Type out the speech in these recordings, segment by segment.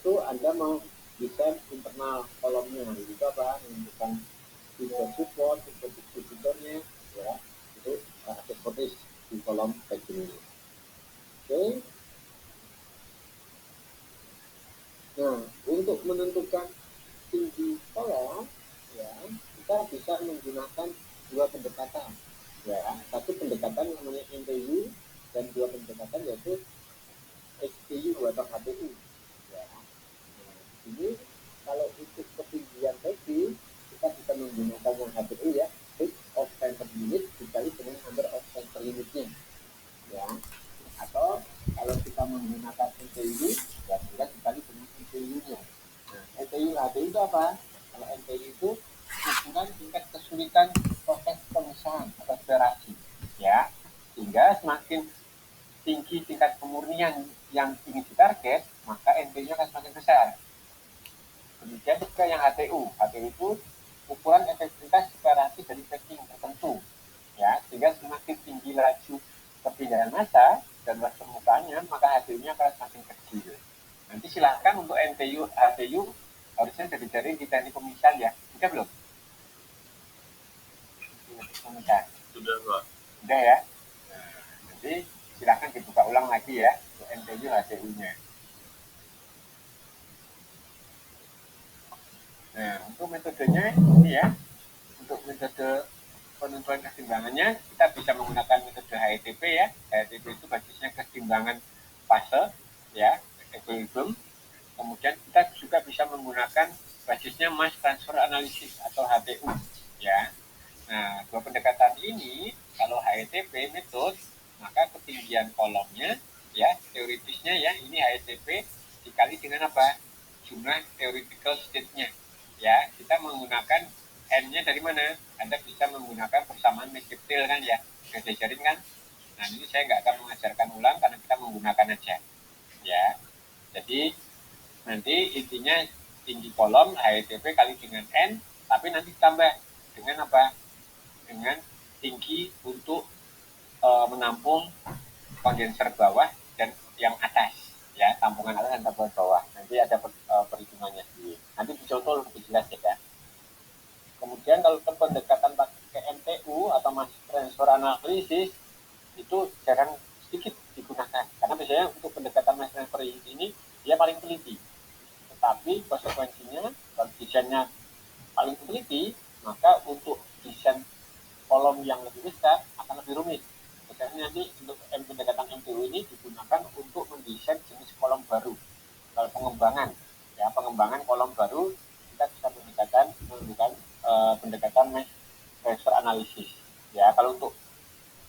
itu Anda mau desain internal kolomnya, itu apa? Menentukan keyboard support, keyboard distributornya, ya, itu aksesoris di kolom bagian ini. Oke. Nah, untuk menentukan tinggi kolom, ya, kita bisa menggunakan dua pendekatan. Ya, satu pendekatan namanya NTU dan dua pendekatan yaitu STU atau HTU. Ya. Nah, ini kalau untuk ketinggian tadi kita bisa menggunakan yang HTU ya, height of center unit dikali dengan number of center unitnya. Ya. Atau kalau kita menggunakan NTU ya kita dikali dengan NTU-nya. Nah, NTU HTU itu apa? Kalau NTU itu ukuran tingkat kesulitan proses pemisahan atau separasi, ya, sehingga semakin tinggi tingkat kemurnian yang ingin ditarget, maka NP-nya akan semakin besar. Kemudian juga yang HTU. HTU itu ukuran efektivitas separasi dari packing tertentu, ya, sehingga semakin tinggi laju perpindahan massa dan luas permukaannya, maka HTU-nya akan semakin kecil. Nanti silahkan untuk NTU, HTU harusnya dari di teknik pemisahan ya. Sudah belum? Sudah, Pak. Sudah ya. Nah, nanti silahkan dibuka ulang lagi ya untuk NTU HTU-nya. Nah, untuk metodenya ini ya, untuk metode penentuan keseimbangannya kita bisa menggunakan metode HETP ya. HETP itu basisnya keseimbangan fase ya, equilibrium. Kemudian kita juga bisa menggunakan basisnya mass transfer analysis atau HTU ya. Nah, dua pendekatan ini kalau HETP metode maka ketinggian kolomnya ya teoritisnya ya ini HETP dikali dengan apa? Jumlah theoretical state-nya. Ya, kita menggunakan N-nya dari mana? Anda bisa menggunakan persamaan detail kan ya, sudah diajarin kan? Nah, ini saya nggak akan mengajarkan ulang karena kita menggunakan aja. Ya, jadi nanti intinya tinggi kolom HETP kali dengan N, tapi nanti tambah dengan apa? Dengan tinggi untuk menampung kondenser bawah dan yang atas. Ya, tampungan atas dan tampungan bawah. Nanti ada perhitungannya. Nanti dicontoh lebih jelas ya. Kemudian kalau pendekatan pakai MTU atau mass transfer analysis itu jarang sedikit digunakan karena biasanya untuk pendekatan mass transfer ini dia paling teliti. Tetapi konsekuensinya kalau desainnya paling teliti maka untuk desain kolom yang lebih besar akan lebih rumit. Biasanya nanti untuk pendekatan MTU ini digunakan untuk mendesain jenis kolom baru. Kalau pengembangan, ya pengembangan kolom baru kita bisa menggunakan pendekatan mass transfer analysis. Ya kalau untuk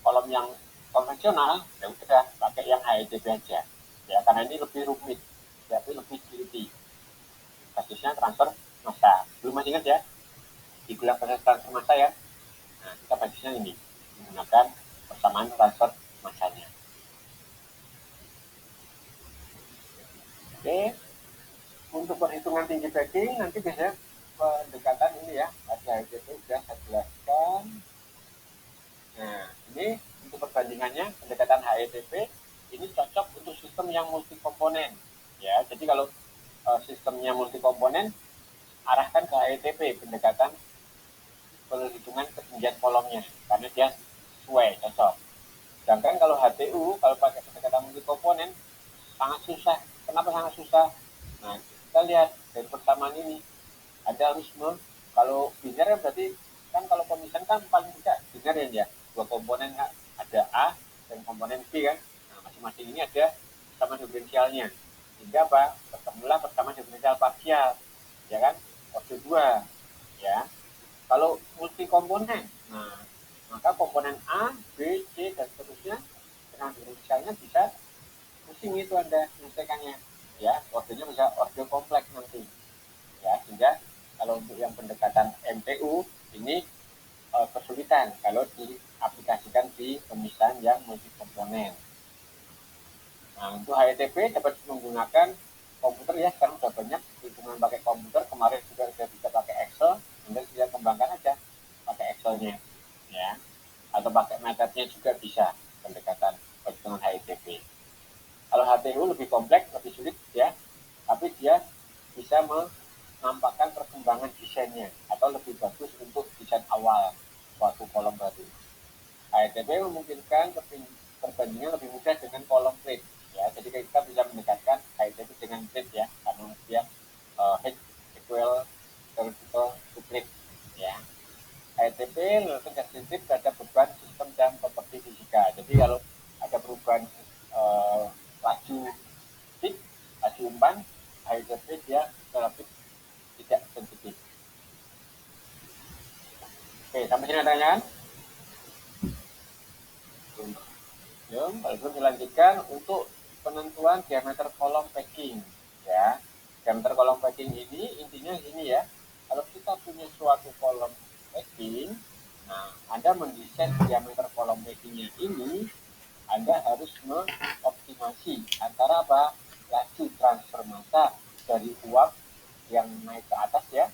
kolom yang konvensional ya udah pakai yang HETP aja. Ya karena ini lebih rumit, tapi lebih teliti. Basisnya transfer massa. Belum masih ingat ya? Di kuliah proses transfer massa ya. Nah, kita basisnya ini menggunakan persamaan transfer massanya. Oke, untuk perhitungan tinggi packing nanti biasanya pendekatan ini ya, ada HETP sudah saya jelaskan. Nah, ini untuk perbandingannya pendekatan HETP ini cocok untuk sistem yang multi komponen. Ya, jadi kalau sistemnya multi komponen arahkan ke HETP pendekatan perhitungan ketinggian kolomnya karena dia sesuai cocok. Sedangkan kalau HTU kalau pakai pendekatan multi komponen sangat susah. Kenapa sangat susah? Nah, kita lihat dari persamaan ini ada harusnya kalau biner berarti kan kalau pemisahan kan paling tidak biner ya dua komponen kan ada A dan komponen B kan. Nah, masing-masing ini ada persamaan diferensialnya. Sehingga apa? Ketemulah persamaan diferensial parsial, ya kan? Orde 2 ya. Kalau multi komponen, nah maka komponen A, B, C dan seterusnya dengan diferensialnya bisa pusing itu Anda menyelesaikannya, ya ordenya bisa orde kompleks nanti, ya sehingga kalau untuk yang pendekatan MTU ini kesulitan kalau diaplikasikan di pemisahan yang multi komponen. Nah untuk HETP dapat menggunakan komputer ya sekarang sudah banyak hitungan pakai komputer, kemarin juga sudah bisa pakai Excel, Anda bisa kembangkan aja pakai Excelnya ya atau pakai metodenya juga bisa pendekatan perhitungan HETP. Kalau HTU lebih kompleks, lebih sulit ya tapi dia bisa menampakkan perkembangan desainnya atau lebih bagus untuk desain awal suatu kolom baru. HTTP memungkinkan perbandingan lebih mudah dengan kolom plate ya, jadi kita bisa mendekatkan HTTP dengan plate ya, karena dia head equal vertical to plate ya. HTTP lebih sensitif terhadap beban sistem dan properti fisika. Jadi kalau ada perubahan laju stick, laju umpan, HTTP dia relatif tidak sensitif. Oke, sampai sini ada pertanyaan? Belum, kalau belum dilanjutkan untuk penentuan diameter kolom packing ya. Diameter kolom packing ini intinya gini ya. Kalau kita punya suatu kolom packing, nah Anda mendesain diameter kolom packingnya ini, Anda harus mengoptimasi antara apa? Laju transfer massa dari uap yang naik ke atas ya,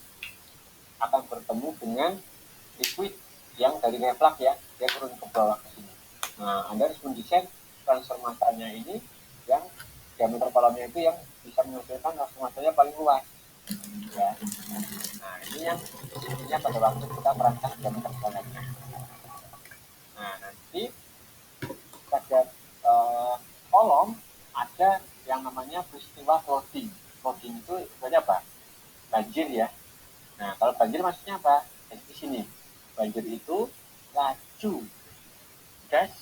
akan bertemu dengan liquid yang dari reflux ya, dia turun ke bawah ke sini. Nah, Anda harus mendesain transfer massanya ini yang diameter kolomnya itu yang bisa menghasilkan transfer massanya paling luas. Ya. Nah, ini yang intinya pada waktu kita merancang diameter kolomnya. Nah, nanti pada kolom ada yang namanya peristiwa flooding. Flooding itu sebenarnya apa? Banjir ya. Nah, kalau banjir maksudnya apa? Di sini. Banjir itu laju gas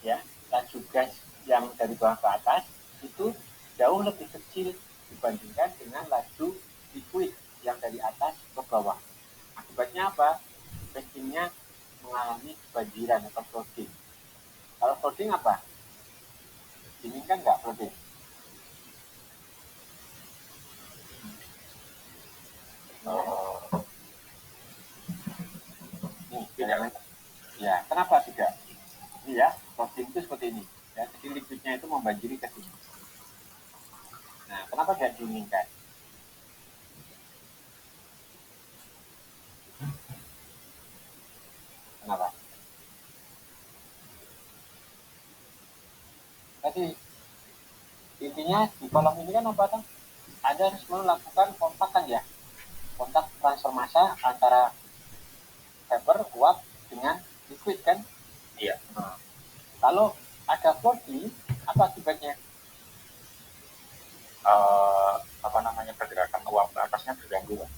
ya, laju gas yang dari bawah ke atas itu jauh lebih kecil dibandingkan dengan laju liquid yang dari atas ke bawah. Akibatnya apa? Packingnya mengalami kebanjiran atau flooding. Kalau flooding apa? Ini kan nggak flooding. Nih, tidak. Ya, kenapa tidak? Ini ya, flooding itu seperti ini. Ya, jadi liquidnya itu membanjiri ke sini. Nah, kenapa tidak diinginkan? Kenapa? Tadi intinya di kolom ini kan apa kan? Anda harus melakukan kontak kan ya, kontak transfer massa antara vapor uap dengan liquid kan? Iya. Nah, kalau ada flooding, apa akibatnya? Apa namanya, pergerakan uap ke atasnya terganggu kan?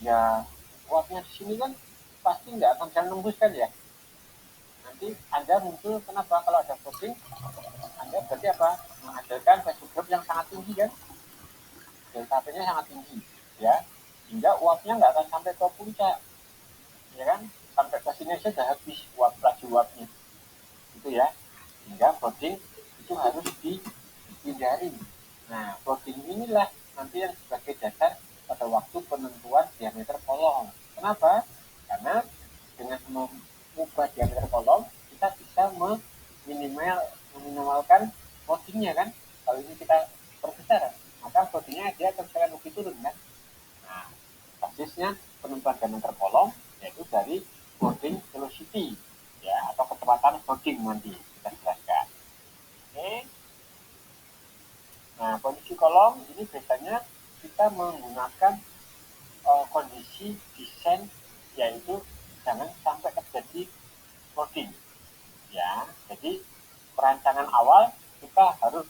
Ya, uapnya di sini kan pasti nggak akan bisa nembus kan ya? Nanti Anda muncul kenapa kalau ada flooding? Anda berarti apa? Menghasilkan pressure drop yang sangat tinggi kan? Delta P-nya sangat tinggi ya, hingga uapnya nggak akan sampai ke puncak ya kan, sampai ke sini sudah habis uap, laju uapnya itu ya, hingga flooding itu harus dihindari. Nah, flooding inilah nanti yang sebagai dasar pada waktu penentuan diameter kolom. Kenapa? Karena dengan mengubah diameter kolom kita bisa meminimalkan floodingnya kan. Kalau ini kita perbesar, maka floodingnya dia akan lebih turun kan. Nah, basisnya penentuan diameter kolom yaitu dari flooding velocity ya, atau kecepatan flooding nanti kita jelaskan. Oke. Nah, kondisi kolom ini biasanya kita menggunakan kondisi desain yaitu jangan sampai terjadi flooding ya. Jadi perancangan awal kita harus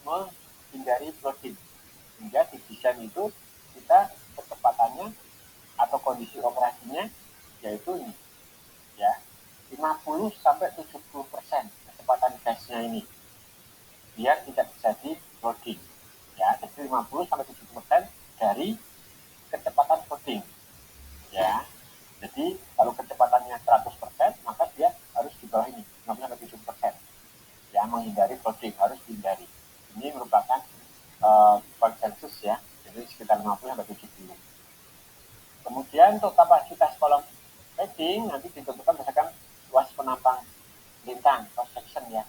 menghindari flooding hingga di desain itu kita kecepatannya atau kondisi operasinya yaitu ini ya, 50 sampai 70% kecepatan gasnya ini biar tidak terjadi loading ya. Jadi 50 sampai 70% dari kecepatan loading ya. Jadi kalau kecepatannya 100% maka dia harus di bawah ini 50 sampai 70% ya, menghindari loading harus dihindari. Ini merupakan konsensus ya, jadi sekitar 50 sampai 70. Kemudian untuk kapasitas kolom packing nanti ditentukan berdasarkan luas penampang lintang cross section ya.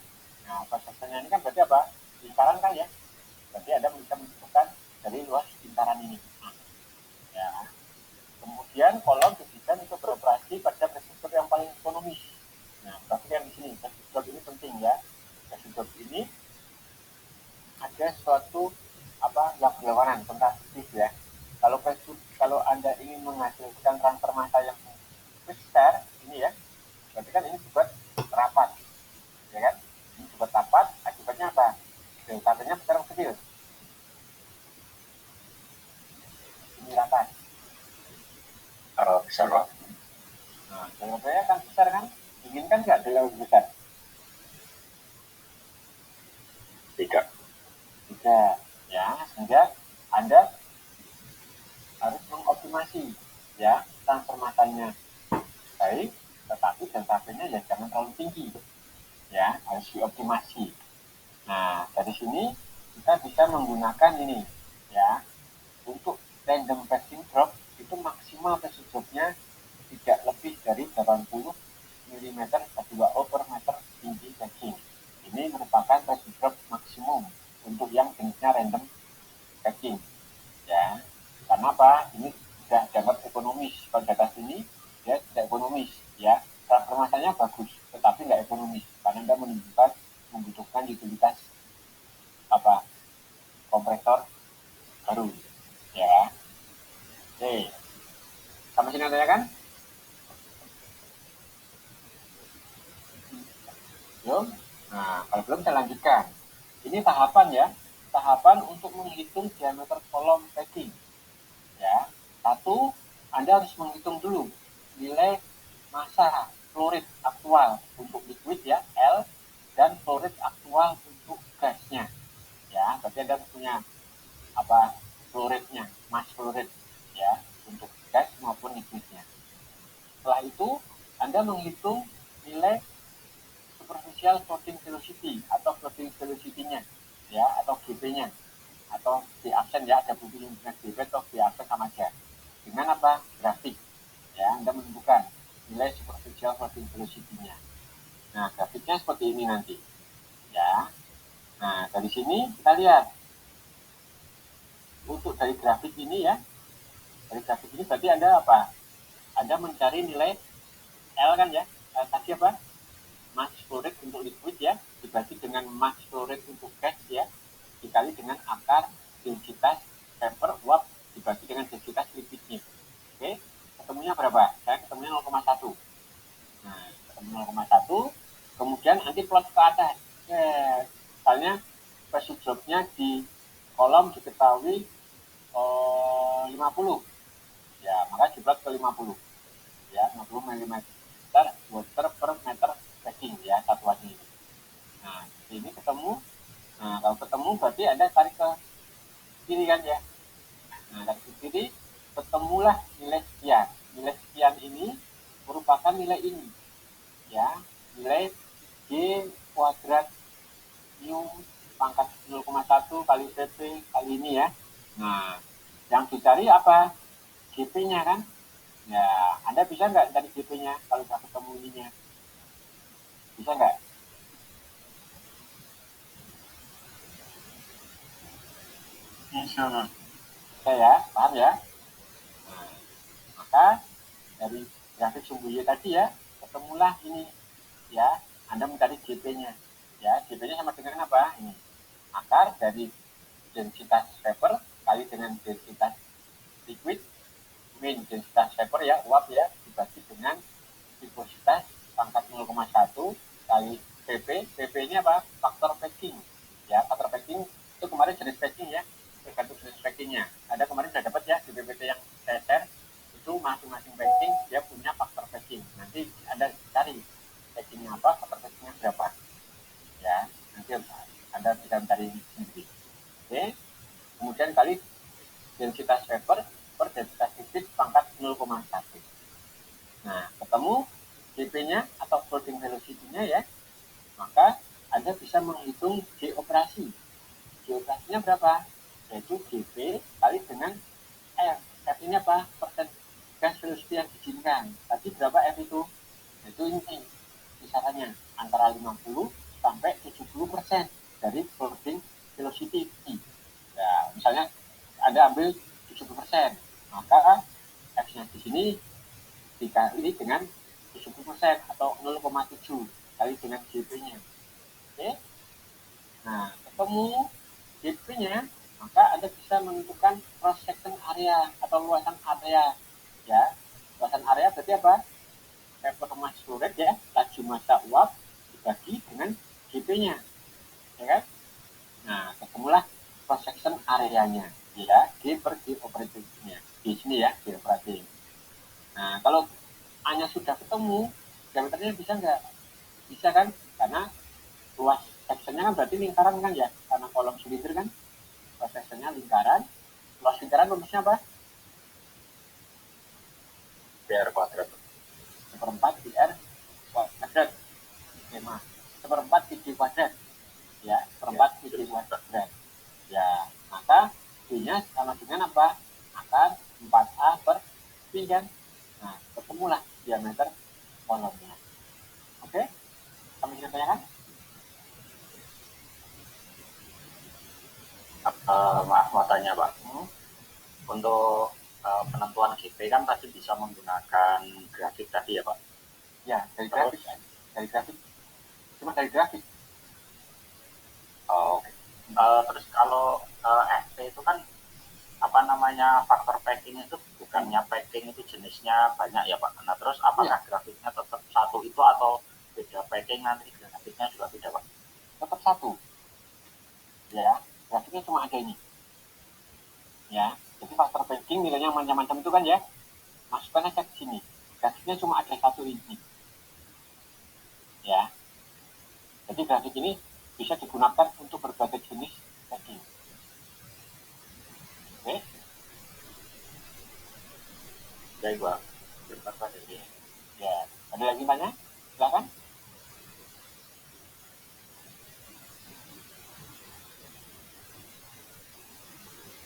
Nah, cross sectionnya ini kan berarti apa? Lingkaran kan ya. Berarti Anda bisa menentukan dari luas lingkaran ini. Nah, ya. Kemudian kolom didesain itu beroperasi pada pressure yang paling ekonomis. Nah, perhatikan di sini, pressure ini penting ya. Pressure ini ada suatu apa yang berlawanan kontradiktif ya. Kalau Anda ingin menghasilkan transfer massa yang besar ini ya, berarti kan ini dibuat rapat, ya kan? Ini dibuat rapat, akibatnya apa? Delta-nya besar atau kecil? Ini rapat. Besar, Pak. Nah, delta-nya kan besar kan? Inginkan nggak delta lebih besar? Tidak. Tidak, ya. Sehingga Anda harus mengoptimasi ya transfer massanya baik, tetapi delta-nya ya jangan terlalu tinggi, ya harus dioptimasi. Nah dari sini kita bisa menggunakan ini ya untuk random passing drop itu maksimal passing dropnya tidak lebih dari 80 mm H2O per meter tinggi passing. Ini merupakan passing drop maksimum untuk yang jenisnya random passing ya. Karena apa? Ini sudah dianggap ekonomis. Kalau di atas ini dia tidak ekonomis ya. Transfer massanya bagus, tetapi nggak ekonomis karena Anda membutuhkan utilitas kompresor baru ya. Oke, sama sini ada kan? Belum? Nah, kalau belum saya lanjutkan. Ini tahapan ya, tahapan untuk menghitung diameter kolom packing. Ya, satu, Anda harus menghitung dulu nilai massa fluid aktual untuk liquid ya L dan fluid aktual untuk gasnya. Ya, berarti Anda punya fluidnya, mass fluid ya untuk gas maupun liquidnya. Setelah itu Anda menghitung nilai superficial floating velocity atau floating velocity-nya ya atau GP-nya atau di absen ya ada buktinya dengan GP atau di absen sama aja dengan apa grafik ya Anda menentukan nilai superficial floating velocity-nya. Nah grafiknya seperti ini nanti ya. Nah dari sini kita lihat untuk dari grafik ini ya, dari grafik ini berarti Anda apa? Anda mencari nilai L kan ya, tadi apa? Mass flow rate untuk liquid ya, dibagi dengan mass flow rate untuk gas ya, dikali dengan akar densitas vapor uap dibagi dengan densitas liquidnya. Oke, ketemunya berapa? Saya ketemunya 0,1. Nah, ketemu 0,1, kemudian nanti plot ke atas. Misalnya pressure drop-nya di kolom diketahui 50 ya maka diplot ke 50 ya 50 mm water per meter packing ya satuannya ini. Nah ini ketemu. Nah kalau ketemu berarti Anda tarik ke kiri kan ya. Nah dari ke kiri ketemulah nilai sekian. Nilai sekian ini merupakan nilai ini ya, nilai G kuadrat mu pangkat 0,1 kali PP kali ini ya. Nah yang dicari apa? GP-nya kan. Ya, Anda bisa nggak cari GP-nya kalau nggak ketemu ininya? Bisa nggak? Bisa, Pak. Bisa ya, paham ya? Nah, maka dari grafik sumbu Y tadi ya, ketemulah ini ya, Anda mencari GP-nya. Ya, GP-nya sama dengan apa? Ini akar dari densitas vapor kali dengan densitas liquid min densitas vapor ya uap ya dibagi dengan viscositas pangkat 0,1 kali PP. PP ini apa? Faktor packing ya, faktor packing itu kemarin jenis packing ya, tergantung jenis packingnya. Ada kemarin sudah dapat ya di PPT yang saya share itu masing-masing packing dia punya faktor packing. Nanti Anda cari packingnya apa, faktor packingnya berapa ya, nanti Anda bisa mencari sendiri. Oke, kemudian kali densitas vapor per densitas liquid pangkat 0,1. Nah, ketemu GP-nya atau floating velocity-nya ya, maka Anda bisa menghitung G operasi. G operasinya berapa? Yaitu GP kali dengan F. F ini apa? Persen gas velocity yang diizinkan. Tadi berapa F itu? Yaitu ini kisarannya antara 50 sampai 70% dari floating velocity. Ya, misalnya Anda ambil 70%, maka F-nya di sini dikali dengan 70% atau 0,7 kali dengan GP-nya. Oke. Nah, ketemu GP-nya maka Anda bisa menentukan cross section area atau luasan area ya. Luasan area berarti apa? Vapor mass flow rate ya, laju massa uap dibagi dengan GP-nya, ya kan? Nah, ketemulah cross section areanya ya, G per G operatingnya di sini ya, G operating. Nah, kalau A-nya sudah ketemu, diameternya bisa nggak? Bisa kan? Karena luas sectionnya kan berarti lingkaran kan ya, karena kolom silinder kan, luas sectionnya lingkaran, luas lingkaran rumusnya apa? PR kuadrat. Seperempat PR kuadrat, skema seperempat PG kuadrat ya, seperempat PG kuadrat ya, maka B-nya sama dengan apa? Akar 4A per P kan. Nah, ketemulah diameter kolomnya. Oke, kami bisa tanyakan? Maaf mau tanya Pak, untuk penentuan GP kan tadi bisa menggunakan grafik tadi ya Pak? Ya, dari grafik. Dari grafik. Cuma dari grafik. Oh, okay. Terus kalau FP itu kan apa namanya, faktor packing itu bukannya packing itu jenisnya banyak ya Pak? Nah terus apakah grafiknya tetap satu itu atau beda packing nanti grafiknya juga beda Pak? Tetap satu. Ya, grafiknya cuma ada ini. Ya, jadi faktor packing nilainya macam-macam itu kan ya. Masukkan aja ke sini. Grafiknya cuma ada satu ini. Ya. Jadi grafik ini bisa digunakan untuk berbagai jenis packing. Oke. Baik Pak. Terima kasih. Ya, ada lagi tanya? Silakan.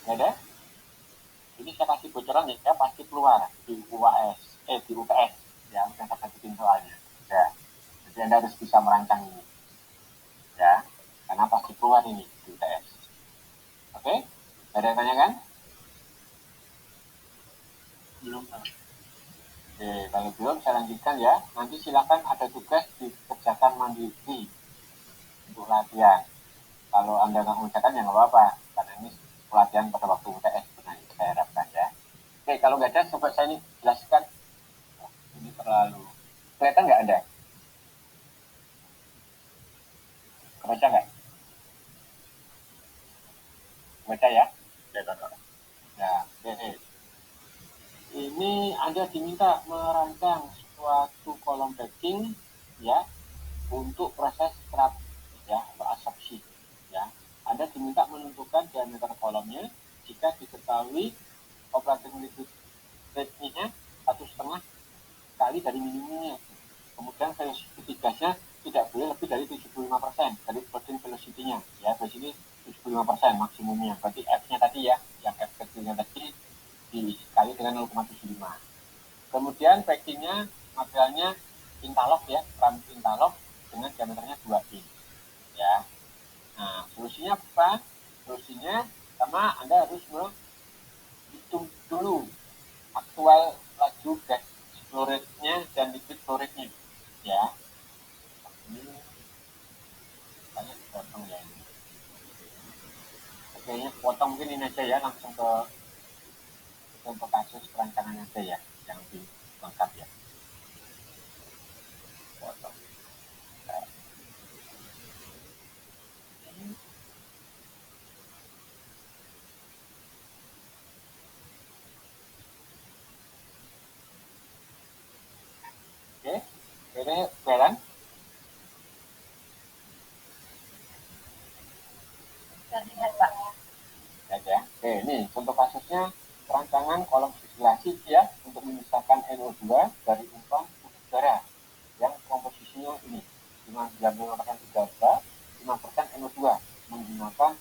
Nggak ada? Ini saya kasih bocoran ya, pasti keluar di di UTS ya, yang saya bikin soalnya. Ya, jadi Anda harus bisa merancang ini. Ya, karena pasti keluar ini di UTS. Oke? Ada yang tanya kan? Belum. Oke, kalau belum saya lanjutkan ya. Nanti silakan ada tugas dikerjakan mandiri untuk latihan. Kalau Anda nggak mengerjakan ya nggak apa-apa, karena ini pelatihan pada waktu UTS sebenarnya saya harapkan ya. Oke, kalau nggak ada, coba saya ini jelaskan. Oh, ini terlalu kelihatan nggak Anda? Kebaca nggak? Baca ya. Ya, oke. Ini Anda diminta merancang suatu kolom packing ya untuk proses scrap ya, atau asepsi ya. Anda diminta menentukan diameter kolomnya jika diketahui operating liquid rate-nya 1,5 kali dari minimumnya. Kemudian velocity gasnya tidak boleh lebih dari 75% dari floating velocity-nya ya. Di sini 75% maksimumnya. Berarti F-nya tadi ya, yang F kecilnya tadi dikali dengan 0,75. Kemudian packingnya materialnya interlock ya, keramik interlock dengan diameternya 2 in ya. Nah, solusinya apa? Solusinya sama Anda harus menghitung dulu aktual laju gas flow rate-nya dan liquid flow rate-nya ya. Ini banyak potong ya ini. Oke, potong mungkin ini aja ya, langsung ke contoh kasus perancangan aja ya, yang lebih lengkap ya. Potong. Nah, ini. Oke, ini jalan. Terlihat Pak. Ya. Oke, ini contoh kasusnya perancangan kolom disilasi ya untuk memisahkan NO2 dari umpan udara yang komposisinya ini 95% udara, 5% NO2 menggunakan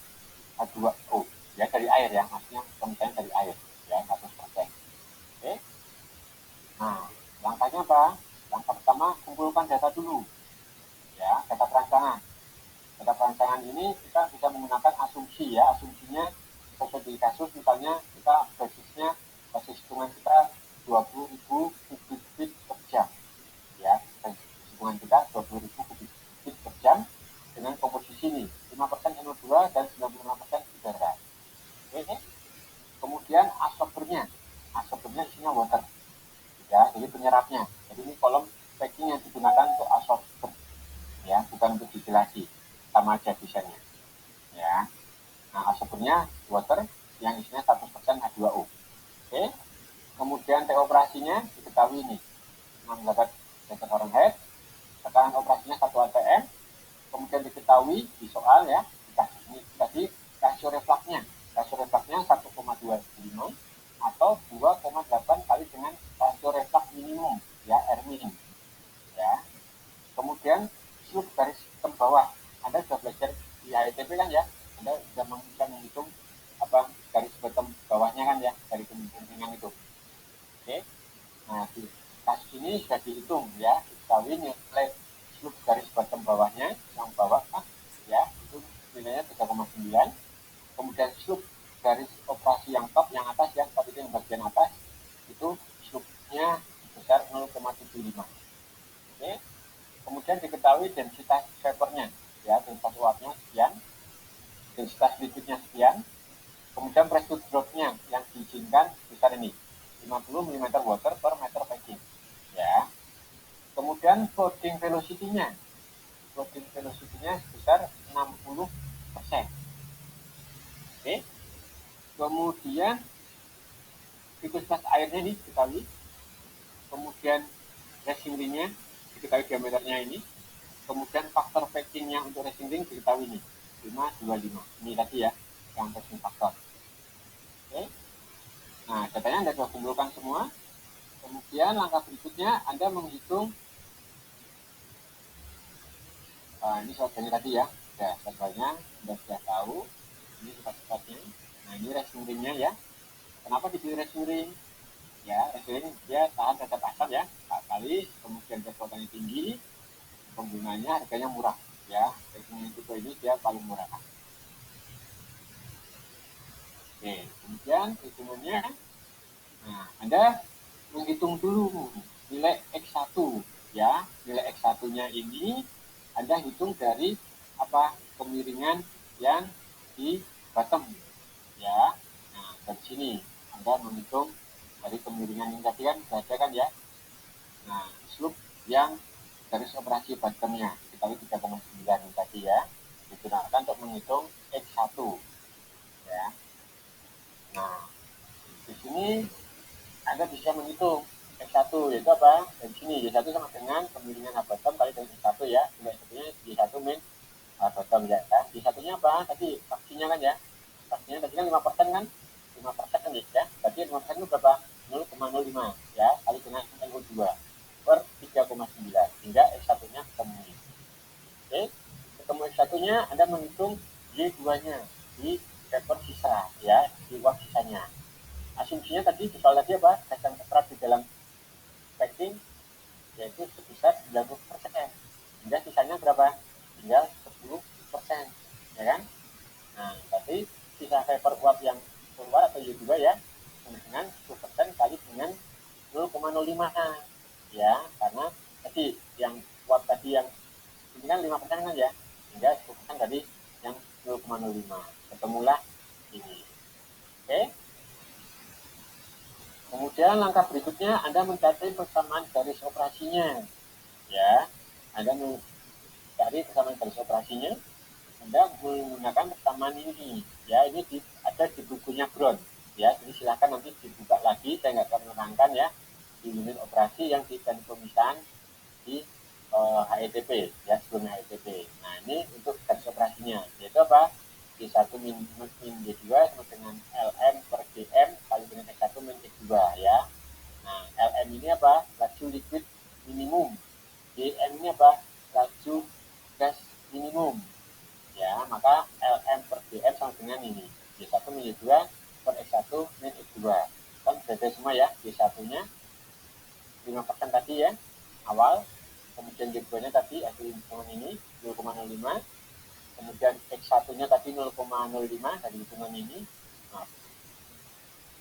H2O ya, dari air ya, maksudnya pemisahan dari air ya 100%. Oke. Nah, langkahnya apa? Langkah pertama, kumpulkan data dulu ya, data perancangan. Data perancangan ini kita bisa menggunakan asumsi ya, asumsinya sesuai di kasus misalnya kita basis hitungan kita 20.000 kubik feet per jam ya, basis hitungan kita 20.000 kubik feet per jam dengan komposisi ini 5% NO2 dan 95% udara kemudian absorbernya isinya water, ya, jadi penyerapnya. Jadi ini kolom packing yang digunakan untuk absorber, ya, bukan untuk disilasi, sama aja desainnya, ya. Nah, absorbernya water yang isinya 100% H2O. Oke. Kemudian T operasinya diketahui ini 600 meter Fahrenheit, tekanan operasinya 1 atm. Kemudian diketahui di soal, ya, dikasih ini tadi rasio refluksnya 1,25 atau 2,8 kali dengan rasio reflux minimum, ya, R minim, ya. Kemudian slope garis ke bawah, Anda sudah belajar di HETP kan, ya, Anda sudah bisa menghitung apa garis bottom bawahnya kan, ya, dari kemungkinan itu. Oke. Nah, di kasus ini sudah dihitung, ya, diketahui nilai slope garis bottom bawahnya yang bawah, ya, itu nilainya 3,9. Kemudian slope garis operasi yang top, yang atas, ya, top itu yang bagian atas, itu slope-nya sebesar 0,75. Oke. Kemudian diketahui densitas vapornya, ya, densitas uapnya sekian, densitas liquidnya sekian. Kemudian pressure drop-nya yang diizinkan besar ini 50 mm water per meter packing, ya. Kemudian floating velocity-nya sebesar 60%. Oke. Kemudian viscositas airnya ini diketahui. Kemudian racing ring-nya diketahui diameternya ini. Kemudian faktor packingnya untuk racing ring diketahui ini 525. Ini tadi, ya, yang packing faktor. Oke. Nah, datanya Anda sudah kumpulkan semua. Kemudian langkah berikutnya Anda menghitung, ini soalnya tadi, ya, ya, soalnya Anda sudah tahu ini sifat-sifatnya. Nah, ini racing ring-nya, ya. Kenapa dipilih racing ring? Ya, racing ring dia tahan terhadap asap, ya, kali, kemudian kekuatannya tinggi, penggunanya harganya murah, ya. Racing ring tipe ini dia paling murah. Oke, kemudian hitungannya, nah, Anda menghitung dulu nilai X1, ya. Nilai X1-nya ini Anda hitung dari apa? Kemiringan yang di bottom, ya. Nah, dari sini Anda menghitung dari kemiringan yang tadi kan ada kan, ya. Nah, slope yang garis operasi bottomnya dikali 3,9 tadi, ya, digunakan untuk menghitung X1, ya. Nah, di sini Anda bisa menghitung X1, yaitu apa? Dari sini Y1 sama dengan kemiringan H bottom kali dengan X1, ya. Nilai satunya Y1 min H bottom, ya. Y1-nya apa? Tadi fraksinya kan, ya. Fraksinya tadi kan 5% kan? 5% kan, ya. Berarti 5% itu berapa? 0,05, ya, kali dengan NO2 per 3,9 hingga X1-nya ketemu. Oke. Ketemu X1-nya, Anda menghitung Y2-nya di paper sisa, ya, di uap sisanya. Asumsinya tadi soal tadi apa? Gas ketrat di dalam packing yaitu sebesar 90%. Hingga sisanya berapa? Tinggal 10%, ya kan? Nah, berarti sisa vapor uap yang keluar atau Y2, ya, dengan 10% kali dengan 0,05, ya, karena tadi yang uap tadi yang ini kan 5% kan, ya, hingga 10% dari yang 0,05. Ketemulah ini. Oke. Kemudian langkah berikutnya Anda mencari persamaan garis operasinya, ya. Anda mencari persamaan garis operasinya, Anda menggunakan persamaan ini, ya. Ini ada di bukunya Brown, ya. Jadi silakan nanti dibuka lagi, saya nggak akan menerangkan, ya, di unit operasi yang di pemisahan di HETP, ya, sebelum HETP. Nah, ini untuk garis operasinya, yaitu apa? G1 min G2 sama dengan LM per GM kali dengan X1 min X2, ya. Nah, LM ini apa? Laju liquid minimum. GM ini apa? Laju gas minimum, ya. Maka LM per GM sama dengan ini G1 min G2 per X1 min X2 kan beda semua, ya. G1-nya 5% tadi, ya, awal. Kemudian G2-nya tadi hasil hitungan ini 0,05. Kemudian X1-nya tadi 0,05 dari hitungan ini. Nah,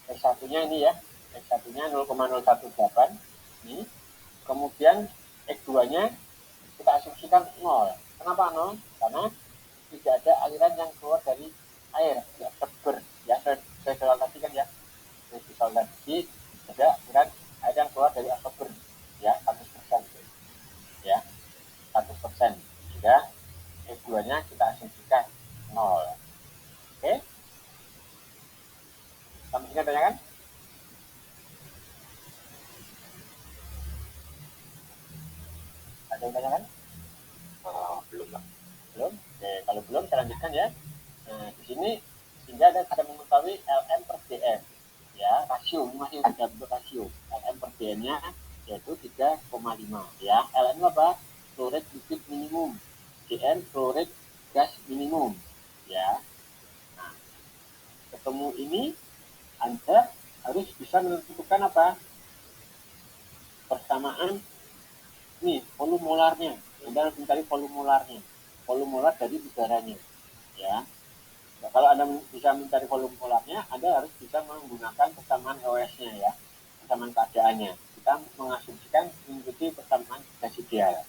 X1-nya ini, ya, X1-nya 0,018 ini. Kemudian X2-nya kita asumsikan 0. Kenapa 0? Karena tidak ada aliran yang keluar dari air, ya, seber, ya, saya tadi kan, ya, Sampai sini tanyakan? Ada yang tanyakan? Belum Pak. Belum? Oke, kalau belum saya lanjutkan ya. Nah, di sini sehingga Anda bisa mengetahui LM per DM. Ya, rasio, ini masih sudah bentuk rasio. LM per DM-nya yaitu 3,5. Ya, LM apa? Flow rate liquid minimum. GN flow rate gas minimum. Ya. Nah, ketemu ini Anda harus bisa menentukan apa? Persamaan ini volume molarnya. Anda harus mencari volume molarnya. Volume molar dari udaranya. Ya. Nah, kalau Anda bisa mencari volume molarnya, Anda harus bisa menggunakan persamaan EOS-nya ya, persamaan keadaannya. Kita mengasumsikan mengikuti persamaan gas ideal.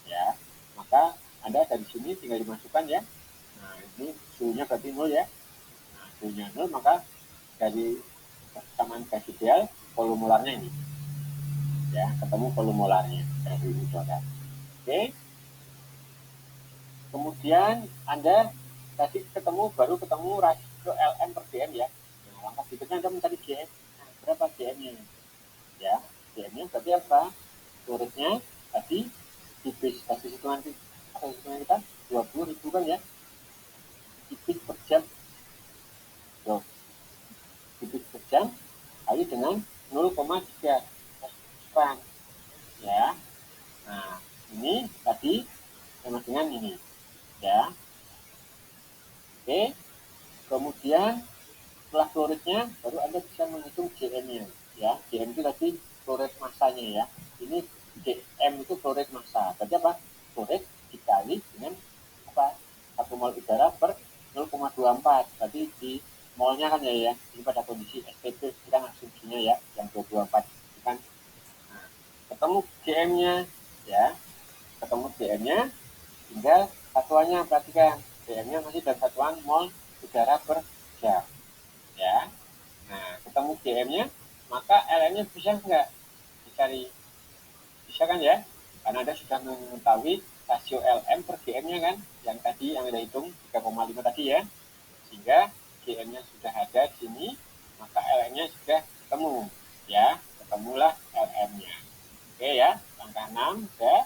Ya, maka Anda dari sini tinggal dimasukkan ya. Nah, ini suhunya berarti 0 ya. Nah, suhunya 0, maka dari persamaan gas ideal, volume molarnya ini. Ya, ketemu volume molarnya dari ini, saudara. Oke. Kemudian Anda tadi baru ketemu rasio LM per DM ya. Nah, langkah berikutnya Anda mencari GM. Nah, berapa GM-nya? Ya, GM-nya berarti apa? Storage-nya tadi di basis hitungan kita 20.000 kan ya. Kubik per jam. Loh, kubik per jam kali dengan 0,3 span. Ya. Nah, ini tadi sama dengan ini. Ya. Oke. Kemudian setelah flow rate-nya baru Anda bisa menghitung GM-nya ya. GM itu tadi flow rate massanya ya. Ini GM itu flow rate massa. Berarti apa? Flow rate dikali dengan apa? 1 mol udara per 0,24. Berarti di molnya kan ya. Ini pada kondisi SPP kita asumsinya ya yang 224 kan. Nah, ketemu GM-nya ya. Ketemu GM-nya tinggal satuannya perhatikan. GM-nya masih dalam satuan mol udara per jam. Ya. Nah, ketemu GM-nya, maka LM-nya bisa nggak dicari? Bisa kan ya? Karena Anda sudah mengetahui rasio LM per GM-nya kan, yang tadi yang Anda hitung 3,5 tadi ya. Sehingga GM-nya sudah ada di sini, maka LM-nya sudah ketemu. Ya, ketemulah LM-nya. Oke ya, langkah 6 sudah.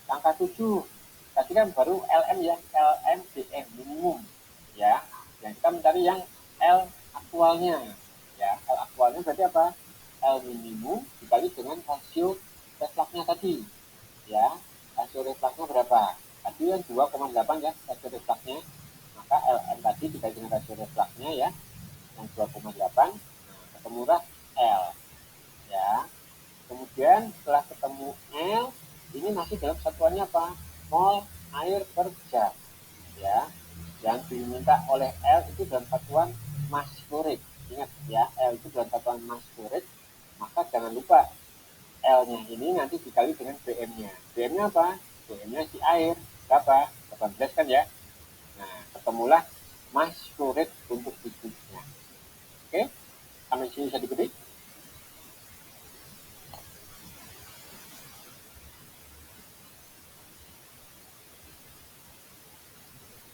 Langkah 7, tadi kan baru LM ya, LMDM minimum. Ya, yang kita mencari yang L aktualnya. Ya, L aktualnya berarti apa? L minimum dikali dengan rasio refluxnya tadi. Ya, rasio refluxnya berapa? Tadi kan 2,8 ya rasio refluxnya. Maka LM tadi dikali dengan rasio refluxnya ya, yang 2,8. Nah, ketemulah L. Ya, kemudian setelah ketemu L, ini masih dalam satuannya apa? Mol air per jam. Ya, yang diminta oleh L itu dalam satuan mass flow rate. Ingat ya, L itu dalam satuan mass flow rate. Maka jangan lupa L-nya ini nanti dikali dengan BM-nya. BM-nya apa? BM-nya si air. Berapa? 18 kan ya? Nah, ketemulah mass flow rate untuk liquidnya. Oke? Sampai sini bisa diikuti?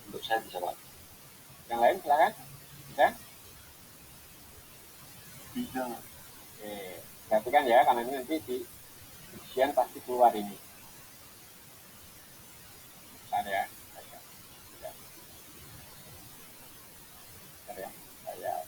Untuk saya bisa Pak. Yang lain silakan. Bisa? Bisa. Oke. Perhatikan ya, karena ini nanti di ujian pasti keluar ini. Bentar ya. Bentar ya. Saya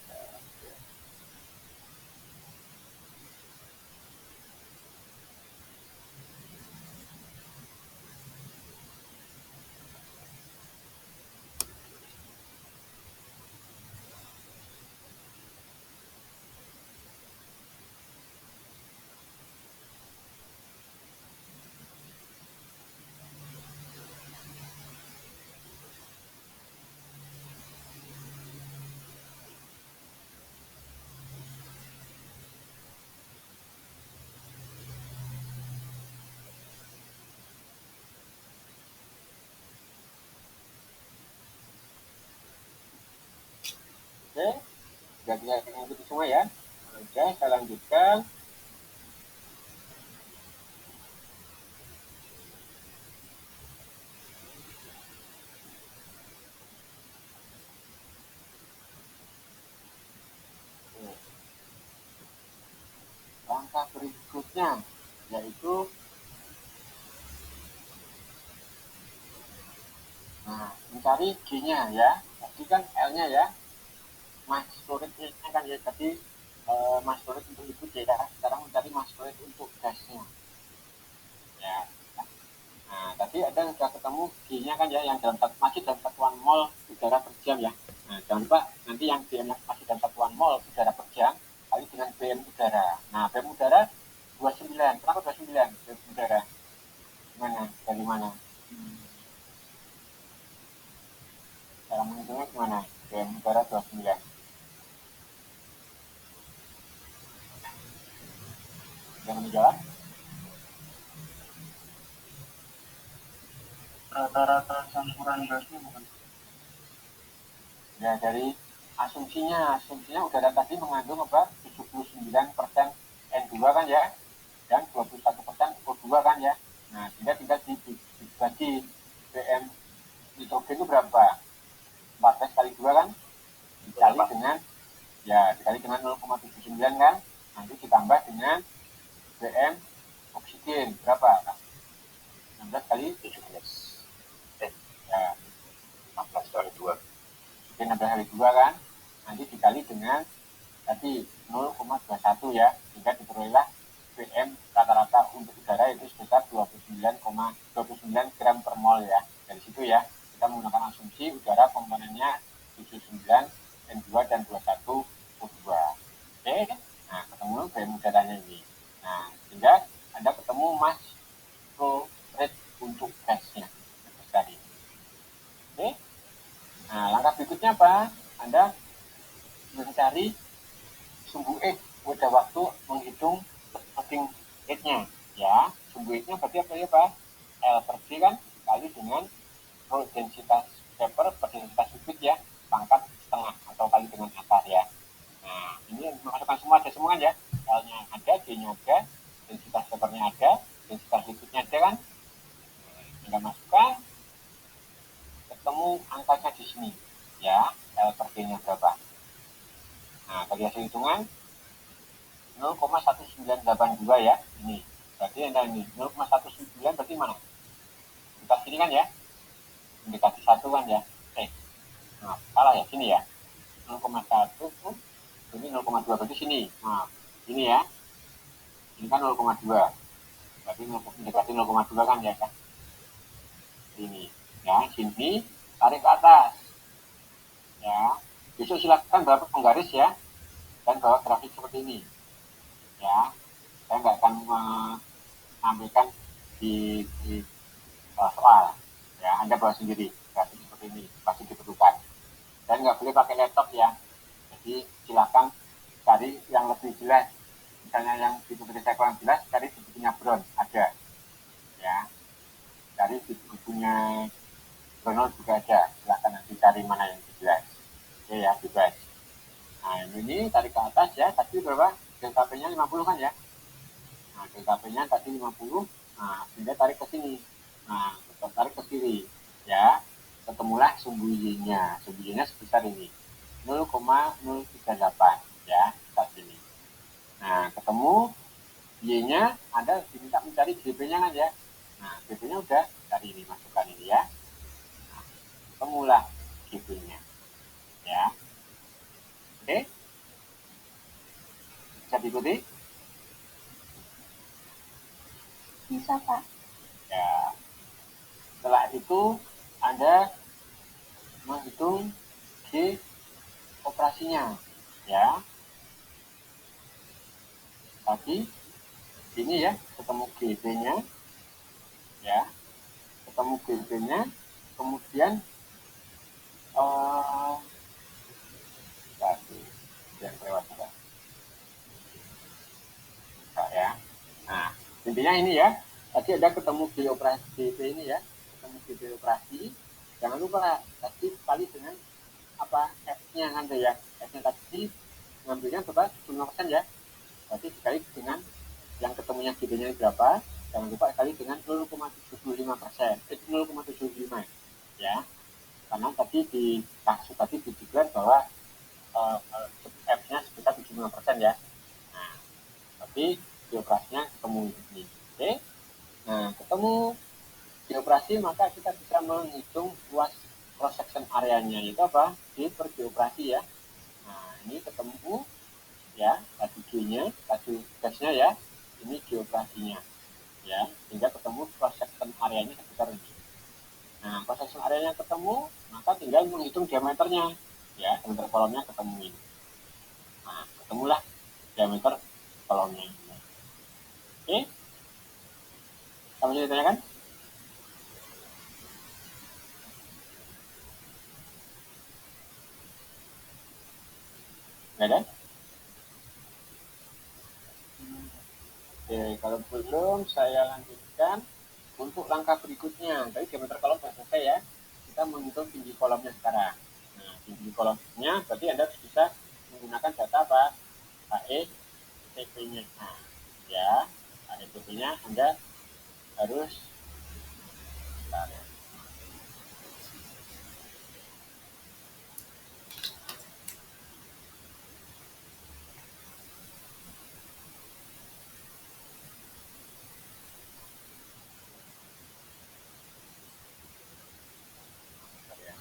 Oke, sudah bisa mengikuti semua ya. Oke, saya lanjutkan. langkah berikutnya, yaitu mencari G-nya ya. Tadi kan L-nya ya, mass flow rate-nya kan ya, tadi mass flow rate untuk liquid ya. Sekarang mencari mass flow rate untuk gasnya. Ya. Nah, tadi ada sudah ketemu G-nya kan ya, yang masih dalam satuan mol udara per jam ya. Nah, jangan lupa nanti yang BM masih dalam satuan mol udara per jam kali dengan BM udara. Nah, BM udara 29. Kenapa 29 BM udara? Gimana? Dari mana? Cara menghitungnya gimana? BM udara 29. Yang menjawab? Rata-rata campuran gasnya bukan? Ya, dari asumsinya udara tadi mengandung apa? 79% N2 kan ya, dan 21% O2 kan ya. Nah, sehingga tinggal dibagi BM nitrogen itu berapa? 14 kali 2 kan? Dikali dengan 0,79 kan? Nanti ditambah dengan BM oksigen berapa? 16 kali 17. Ya, 16 kali 2. Oksigen 16 kali 2 kan? Nanti dikali dengan tadi 0,21 ya, sehingga diperolehlah BM rata-rata untuk udara itu sebesar 29 gram per mol ya. Dari situ ya, kita menggunakan asumsi udara komponennya 79 N2 dan 21 O2. Oke, nah ketemu BM udaranya ini. Nah, sehingga Anda ketemu mass flow rate untuk gasnya tadi. Oke, nah langkah berikutnya apa? Anda mencari sumbu X pada waktu menghitung floating rate-nya ya. Sumbu X-nya berarti apa ya Pak? L per G kan kali dengan densitas vapor per densitas liquid ya, pangkat setengah atau kali dengan akar ya. Nah, ini masukkan semua ada semua ya. L-nya ada, G-nya ada, densitas vapornya ada, densitas liquidnya ada kan. Tinggal masukkan, ketemu angkanya di sini ya, L per G-nya berapa. Nah, dari hasil hitungan 0,1982 ya, ini berarti ada ini 0,19 berarti mana? Kita sini kan ya, mendekati 1 kan ya. Nah, salah ya, sini ya 0,1 ini 0,2 berarti sini. Nah, ini ya, ini kan 0,2 berarti mendekati 0,2 kan ya kan. Ini ya, sini tarik ke atas ya. Besok silakan bawa penggaris ya, dan bawa grafik seperti ini ya. Saya nggak akan mengambilkan di soal ya, Anda bawa sendiri grafik seperti ini pasti diperlukan, dan nggak boleh pakai laptop ya. Jadi silakan cari yang lebih jelas, misalnya yang di buku saya kurang jelas, cari di bukunya Brown ada ya, cari di bukunya Brown juga ada, silakan nanti cari mana yang jelas. Oke ya, bebas. Nah, ini tarik ke atas ya, tadi berapa? Delta P-nya 50 kan ya. Nah, Delta P-nya tadi 50. Nah, sehingga tarik ke sini. Nah, kita tarik ke kiri ya. Ketemulah sumbu Y-nya. Sumbu Y-nya sebesar ini. 0,038 ya, saat ini. Nah, ketemu Y-nya, Anda diminta mencari GP-nya kan ya. Nah, GP-nya udah tadi ini, masukkan ini ya. Nah, ketemulah GP-nya ya. Oke, bisa diikuti? Bisa, Pak. Ya, setelah itu Anda menghitung G operasinya ya. Tadi ini ya, ketemu GB-nya ya, ketemu GB-nya, kemudian yang lewat juga ya. Nah, intinya ini ya, tadi ada ketemu G operasi GB ini ya, ketemu GB operasi. Jangan lupa tadi kali dengan apa F-nya kan ya, F-nya tadi ngambilnya berapa? 75% ya. Berarti dikali dengan yang ketemunya GB-nya berapa? Jangan lupa kali dengan 0,75%, 0,75 ya. Karena tadi di kasus tadi dijelaskan bahwa F-nya sebesar 75% ya. Nah, tapi dioperasinya ketemu ini. Oke. Nah, ketemu dioperasi maka kita bisa menghitung luas cross section areanya itu apa? D per dioperasi ya. Nah, ini ketemu ya, tadi G-nya, tadi gasnya ya. Ini dioperasinya ya, sehingga ketemu cross section areanya sebesar ini. Nah, cross section areanya ketemu, maka tinggal menghitung diameternya ya, diameter kolomnya ketemu ini. Nah, ketemulah diameter kolomnya ini. Oke, kamu bisa ditanyakan? Nggak ada? Oke, kalau belum saya lanjutkan untuk langkah berikutnya. Tadi diameter kolom sudah selesai ya. Kita menghitung tinggi kolomnya sekarang. Nah, tinggi kolomnya berarti Anda bisa menggunakan data apa? HETP-nya. Nah, ya, HETP-nya Anda harus bentar ya. Bentar ya.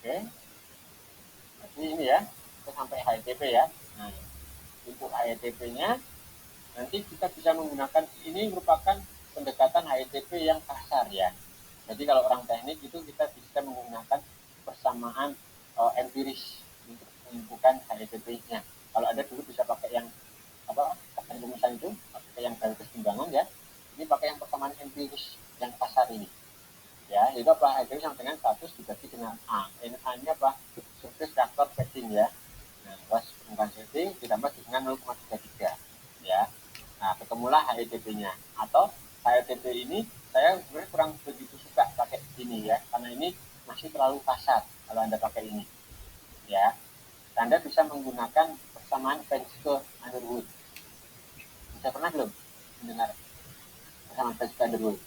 Oke, jadi ini ya, kita sampai HETP ya. Nah, untuk HETP-nya nanti kita bisa menggunakan, ini merupakan pendekatan HETP yang kasar ya. Jadi kalau orang teknik itu kita bisa menggunakan persamaan empiris untuk menentukan HETP-nya. Kalau ada dulu bisa pakai yang apa, rumusan itu, pakai yang dari kesetimbangan ya. Ini pakai yang persamaan empiris yang kasar ini. Ya, itu apa? HETP sama dengan 100 dibagi dengan A. Ini A-nya apa? Surface reactor setting ya. Nah, luas permukaan setting ditambah dengan 0,33 ya. Nah, ketemulah HETP-nya. Atau HETP ini saya sebenarnya kurang begitu suka pakai ini ya, karena ini masih terlalu kasar kalau Anda pakai ini. Ya, Anda bisa menggunakan persamaan Penske Underwood. Sudah pernah belum mendengar persamaan Penske Underwood?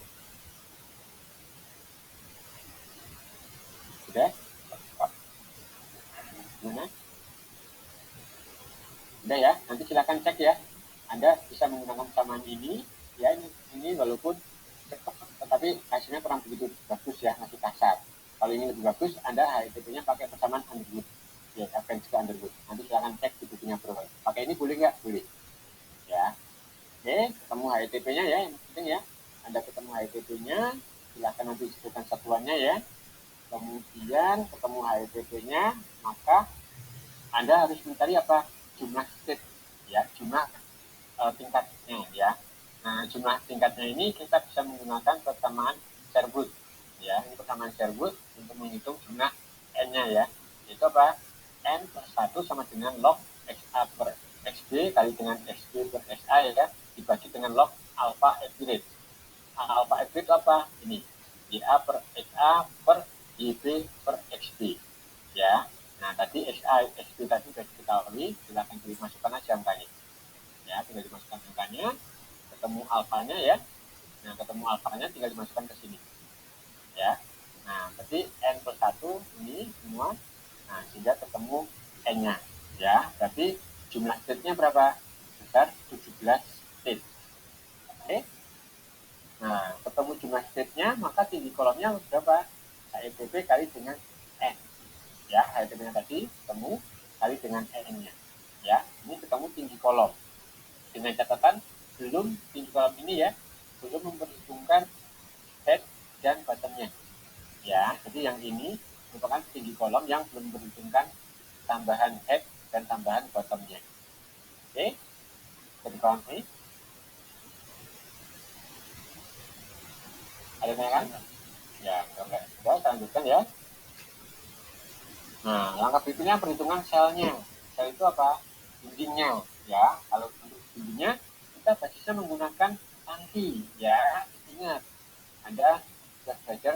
Sudah? Gimana? Sudah ya, nanti silakan cek ya. Anda bisa menggunakan persamaan ini, ya ini walaupun cepat, tetapi hasilnya kurang begitu bagus ya, masih kasar. Kalau ini lebih bagus, Anda HETP-nya pakai persamaan Underwood, ya, Penske Underwood. Nanti silakan cek di bukunya Bro. Pakai ini boleh nggak? Boleh. Ya, oke, ketemu HETP-nya ya, yang penting ya. Anda ketemu HETP-nya, silakan nanti disebutkan satuannya ya. Kemudian ketemu HETP-nya, maka Anda harus mencari apa? Jumlah state, ya, jumlah tingkatnya ya. Nah, jumlah tingkatnya ini kita bisa menggunakan persamaan Sherwood ya. Ini persamaan Sherwood untuk menghitung jumlah n-nya ya. Itu apa? N per 1 sama dengan log XA per XB kali dengan XB per SA ya, dibagi dengan log alpha average. Alpha average itu apa? Ini YA per XA per YB per XB ya. Nah, tadi XA XB tadi sudah diketahui, silakan dimasukkan aja angkanya ya, tinggal dimasukkan angkanya, ketemu alfanya ya. Nah, ketemu alfanya tinggal dimasukkan ke sini ya. Nah, berarti n plus 1 ini semua. Nah, sehingga ketemu n-nya ya. Berarti jumlah state-nya berapa? Besar 17 state. Oke. Nah, ketemu jumlah state-nya, maka tinggi kolomnya berapa? HETP kali dengan n ya. HETP-nya tadi ketemu kali dengan n-nya ya. Ini ketemu tinggi kolom. Dengan catatan belum tinggi kolom ini ya, belum memperhitungkan head dan bottomnya ya. Jadi yang ini merupakan tinggi kolom yang belum memperhitungkan tambahan head dan tambahan bottomnya. Oke, jadi kolom ini ada kan ya. Oke, kita lanjutkan ya. Nah, langkah berikutnya perhitungan selnya. Sel itu apa? Dindingnya ya. Kalau untuk dindingnya kita basisnya menggunakan tangki ya. Ingat, Anda sudah belajar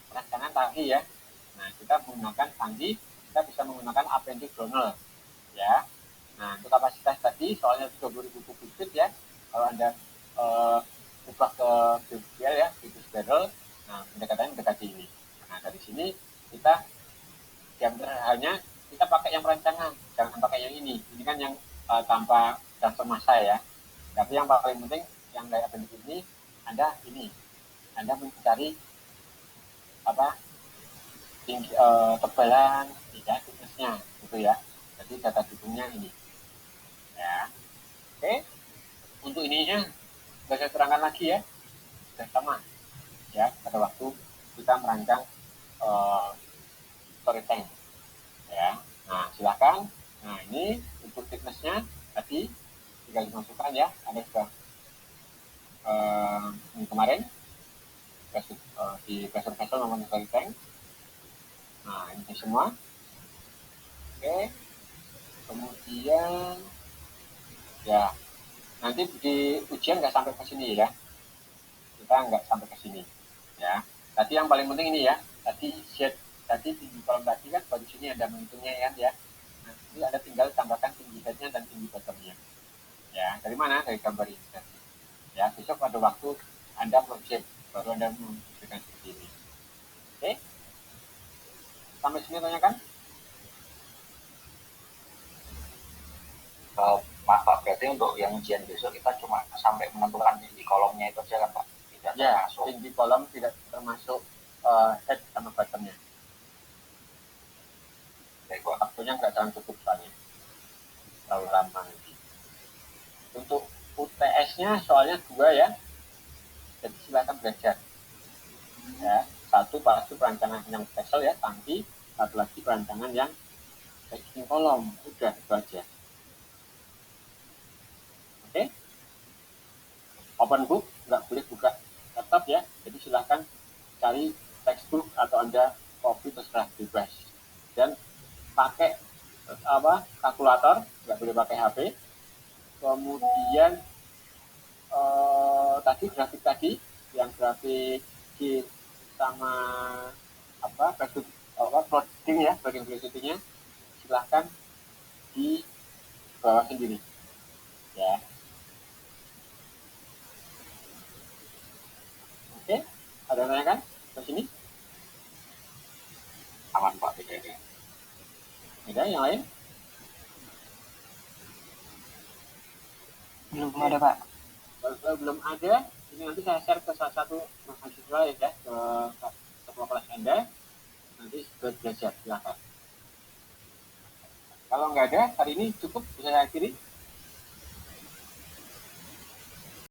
perancangan tangki ya. Nah, kita menggunakan Sanji, kita bisa menggunakan appendix donor, ya. Nah, untuk kapasitas tadi soalnya 30.000 kubik feet ya. Kalau Anda ubah ke BBL ya, bibit barrel, nah pendekatannya mendekati ini. Nah, dari sini kita diameter halnya kita pakai yang perancangan, jangan pakai yang ini. Ini kan yang tanpa dasar massa ya. Tapi yang paling penting yang kayak bentuk ini, Anda mencari apa tinggi tebalan ya thickness-nya gitu ya. Jadi data dukungnya ini ya. Oke, untuk ininya sudah saya terangkan lagi ya, sudah sama ya pada waktu kita merancang story tank ya. Nah silakan, nah ini untuk thickness-nya tadi tinggal dimasukkan ya, ada sudah ini kemarin di pressure vessel maupun story tank. Nah ini semua. Oke, kemudian ya nanti di ujian nggak sampai ke sini ya, kita nggak sampai ke sini ya. Tadi yang paling penting ini ya, tadi set tadi tinggi kolom tadi kan baru sini ada menghitungnya ya. Nah, ini ada tinggal tambahkan tinggi headnya dan tinggi bottomnya ya. Dari mana? Dari gambar ini ya. Besok pada waktu Anda project baru Anda memberikan seperti ini. Oke, sampai sini tanyakan. Maaf Pak, berarti untuk yang ujian besok kita cuma sampai menentukan tinggi kolomnya itu aja kan Pak? Tidak ya, termasuk. tinggi kolom tidak termasuk head sama bottomnya. Baik, waktunya nggak akan cukup soalnya terlalu lama nanti. Untuk UTS-nya soalnya 2 ya, jadi silakan belajar. Ya, satu pasti perancangan yang special ya, tangki, satu lagi perancangan yang packing kolom, udah itu aja. Oke, open book nggak boleh buka laptop ya, jadi silahkan cari textbook atau Anda copy terserah bebas, dan pakai kalkulator, nggak boleh pakai HP. Kemudian tadi grafik tadi yang grafik di sama plotting ya, bagian velocity-nya silahkan di bawah sendiri ya. Oke, ada yang tanyakan ke sini? Aman Pak, tidak ada. Ada yang lain? Belum ada Pak. Kalau belum ada, ini nanti saya share ke salah satu mahasiswa ya, ke kelas Anda, nanti belajar, silakan. Kalau nggak ada, hari ini cukup bisa saya akhiri.